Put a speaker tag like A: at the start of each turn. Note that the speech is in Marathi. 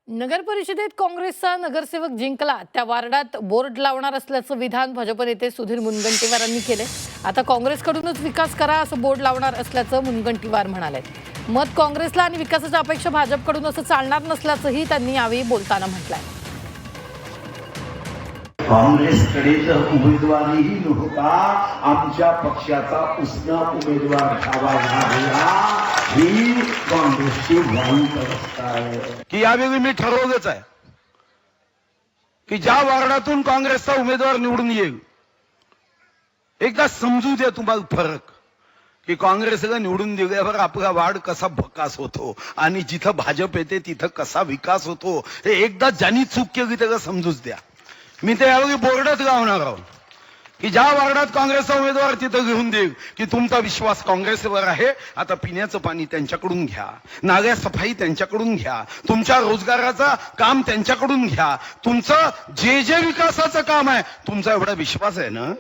A: नगर परिषदेत काँग्रेसचा नगरसेवक जिंकला त्या वार्डात बोर्ड लावणार असल्याचं विधान भाजप नेते सुधीर मुनगंटीवारांनी केले। आता काँग्रेसकडूनच विकास करा असं बोर्ड लावणार असल्याचं मुनगंटीवार म्हणाले। मत काँग्रेसला आणि विकासाच्या अपेक्षा भाजपकडून असं चालणार नसल्याचंही त्यांनी यावेळी बोलताना म्हटलंय।
B: काँग्रेसकडे तर उमेदवारीही नव्हता, आमच्या पक्षाचा उसना उमेदवार घ्यावा लागला ही काँग्रेसची वाईट अवस्था आहे।
C: की यावेळी मी ठरवलंच आहे की ज्या वार्डातून काँग्रेसचा उमेदवार निवडून येईल एकदा समजू द्या तुम्हाला फरक की काँग्रेसला निवडून दिल्यावर आपला वार्ड कसा भकास होतो आणि जिथं भाजप येते तिथं कसा विकास होतो हे एकदा ज्यांनी चूक केली त्याला समजूच द्या। मी ते यावेळी बोर्डच लावणार आहोत की ज्या वार्डात काँग्रेसचा उमेदवार तिथं घेऊन देईल की तुमचा विश्वास काँग्रेसवर आहे, आता पिण्याचं पाणी त्यांच्याकडून घ्या, नाल्या सफाई त्यांच्याकडून घ्या, तुमच्या रोजगाराचं काम त्यांच्याकडून घ्या, तुमचं जे जे विकासाचं काम आहे तुमचा एवढा विश्वास आहे ना।